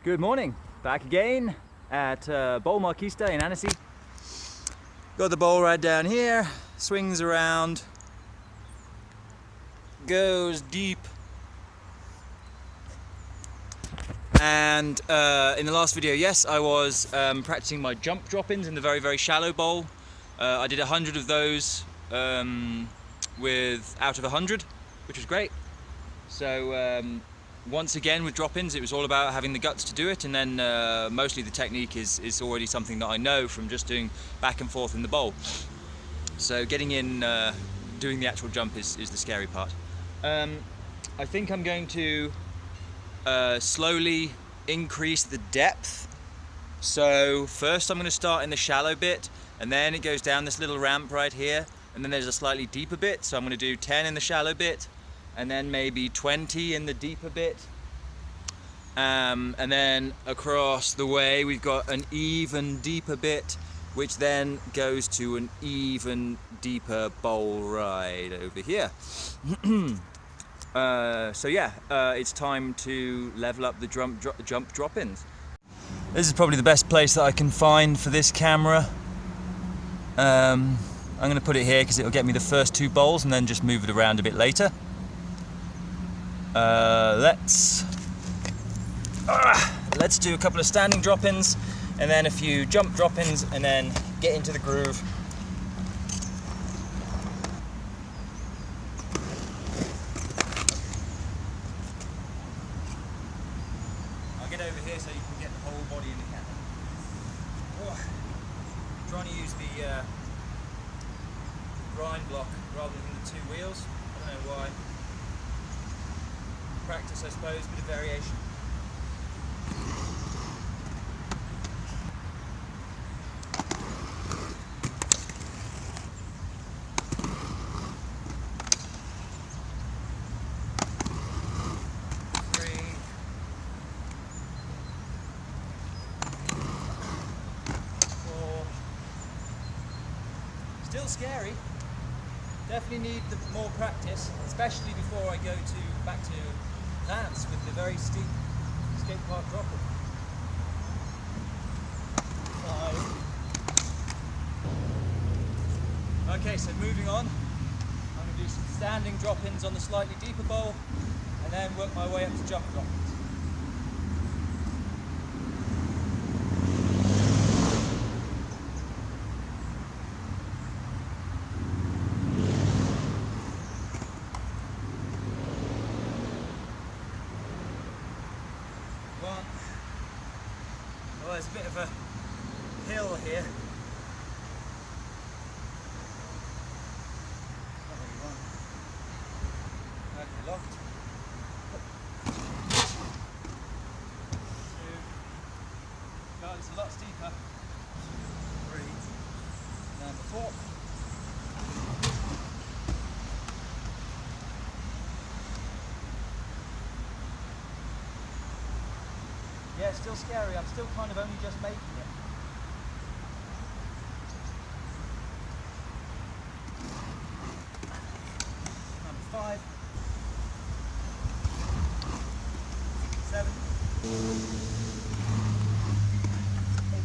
Good morning, back again at Bowl Marquista in Annecy. Got the bowl right down here, swings around, goes deep. And in the last video, yes, I was practicing my jump drop-ins in the very, very shallow bowl. I did 100 of those with out of 100, which was great. So once again with drop-ins, it was all about having the guts to do it, and then mostly the technique is already something that I know from just doing back and forth in the bowl. So getting in, doing the actual jump is the scary part. I think I'm going to slowly increase the depth. So first I'm going to start in the shallow bit, and then it goes down this little ramp right here, and then there's a slightly deeper bit. So I'm going to do 10 in the shallow bit, and then maybe 20 in the deeper bit. And then across the way we've got an even deeper bit, which then goes to an even deeper bowl ride over here. So yeah, it's time to level up the jump drop-ins. This is probably the best place that I can find for this camera. I'm going to put it here because it'll get me the first two bowls and then just move it around a bit later. Let's do a couple of standing drop-ins and then a few jump drop-ins and then get into the groove. I'll get over here so you can get the whole body in the camera. Oh, I'm trying to use the grind block rather than the two wheels. I don't know why. Practice, I suppose, bit of variation. Still scary. Definitely need more practice, especially before I go back to Lance with the very steep skatepark drop-in. 5. Okay, so moving on, I'm going to do some standing drop-ins on the slightly deeper bowl, and then work my way up to jump drop-ins. Well, there's a bit of a hill here. Not really one. Okay, locked. 2. God, it's a lot steeper. 3. Number 4. Yeah, still scary. I'm still kind of only just making it. Number 5. 7. 8.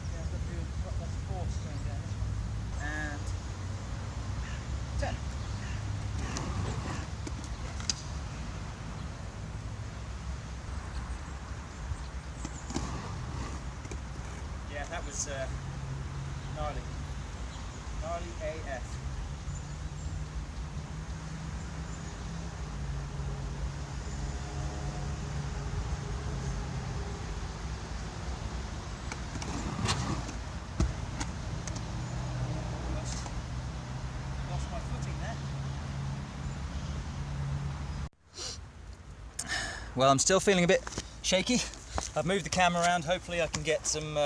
Yeah, I've got to do that's 4 going down this one. And 10. Yeah, that was gnarly. Gnarly AF. Lost my footing there. Well, I'm still feeling a bit shaky. I've moved the camera around. Hopefully I can get some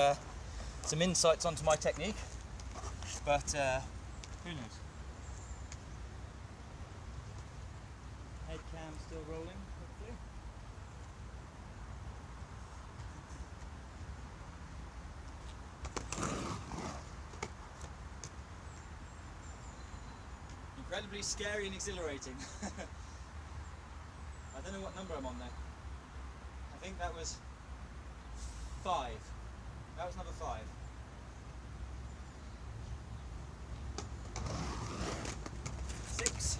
insights onto my technique, but who knows. Head cam still rolling, hopefully. Incredibly scary and exhilarating. I don't know what number I'm on there. I think that was 5. That was number 5. 6.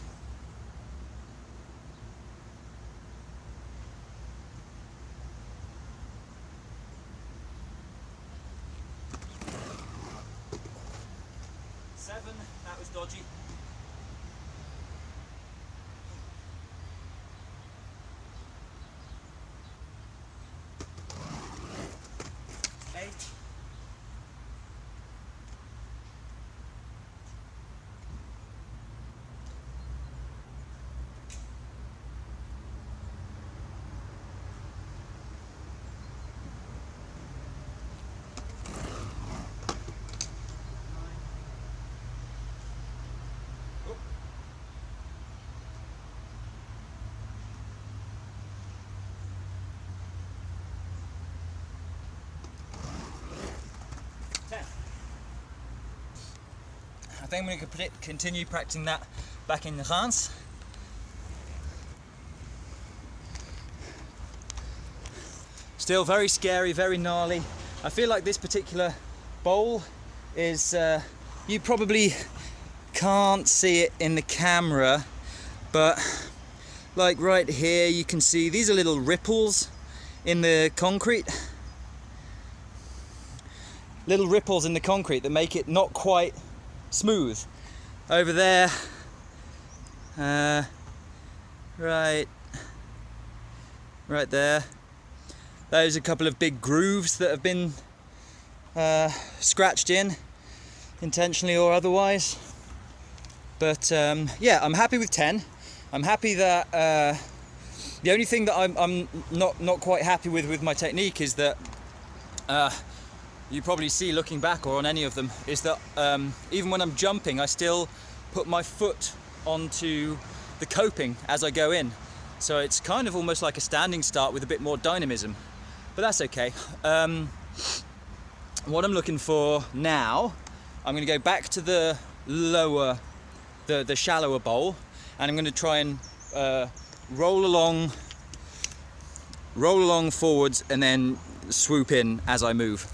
7. That was dodgy. 8. 10. I think I'm going to continue practicing that back in France. Still very scary, very gnarly. I feel like this particular bowl is, you probably can't see it in the camera, but like right here you can see these are little ripples in the concrete. Little ripples in the concrete that make it not quite smooth. Over there, right there, those are a couple of big grooves that have been scratched in, intentionally or otherwise. But yeah, I'm happy with 10. I'm happy that the only thing that I'm not quite happy with my technique is that you probably see looking back or on any of them is that even when I'm jumping I still put my foot onto the coping as I go in, so it's kind of almost like a standing start with a bit more dynamism, but that's okay. What I'm looking for now, I'm going to go back to the lower, the shallower bowl, and I'm going to try and roll along forwards and then swoop in as I move.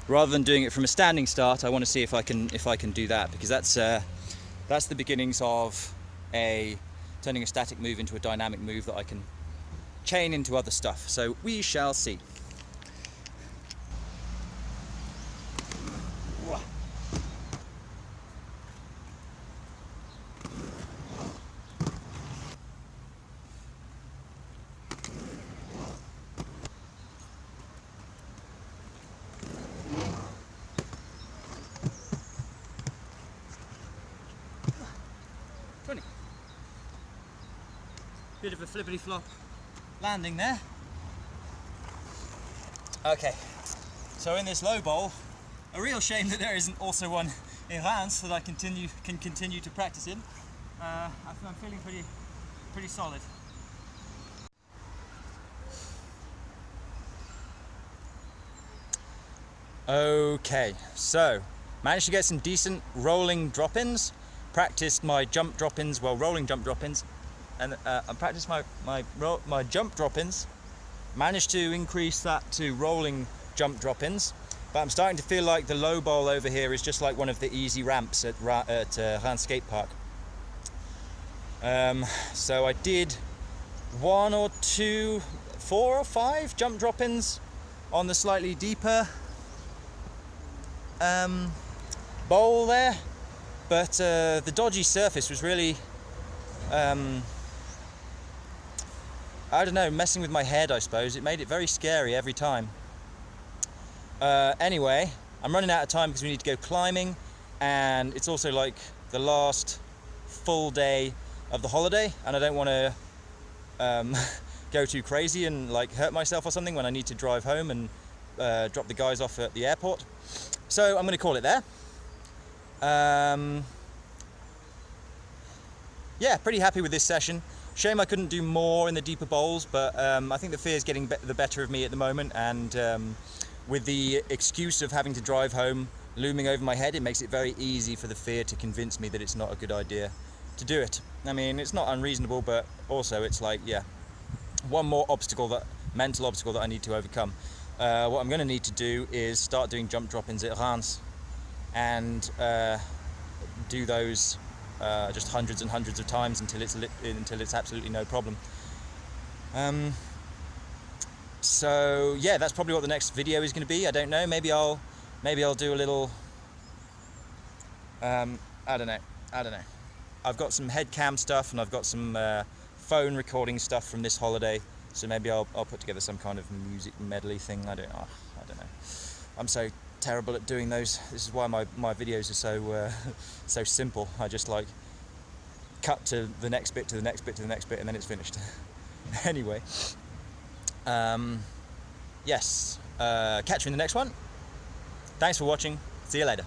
Rather than doing it from a standing start, I want to see if I can do that, because that's the beginnings of turning a static move into a dynamic move that I can chain into other stuff. So we shall see. Bit of a flippity flop landing there. Okay, so in this low bowl, a real shame that there isn't also one in Reims that I can continue to practice in. I'm feeling pretty solid. Okay, so managed to get some decent rolling drop-ins. Practiced my jump drop-ins, well, rolling jump drop-ins. And I practiced my jump drop-ins, managed to increase that to rolling jump drop-ins, but I'm starting to feel like the low bowl over here is just like one of the easy ramps at Wenham Skatepark. So I did 1 or 2, 4 or 5 jump drop-ins on the slightly deeper bowl there, but the dodgy surface was really I don't know, messing with my head, I suppose. It made it very scary every time. Anyway, I'm running out of time because we need to go climbing, and it's also like the last full day of the holiday, and I don't want to go too crazy and like hurt myself or something when I need to drive home and drop the guys off at the airport. So I'm going to call it there. Yeah, pretty happy with this session. Shame I couldn't do more in the deeper bowls, but I think the fear is getting the better of me at the moment, and with the excuse of having to drive home looming over my head, it makes it very easy for the fear to convince me that it's not a good idea to do it. I mean, it's not unreasonable, but also it's like, yeah, one more obstacle that mental obstacle that I need to overcome. What I'm going to need to do is start doing jump drop-ins at Reims and do those just hundreds and hundreds of times until it's absolutely no problem. So yeah, that's probably what the next video is going to be. I don't know. Maybe I'll do a little. I don't know. I've got some head cam stuff and I've got some phone recording stuff from this holiday. So maybe I'll put together some kind of music medley thing. I don't know. I'm so terrible at doing those. This is why my videos are so so simple. I just like cut to the next bit, to the next bit, to the next bit, and then it's finished. Anyway, yes. Catch you in the next one. Thanks for watching. See you later.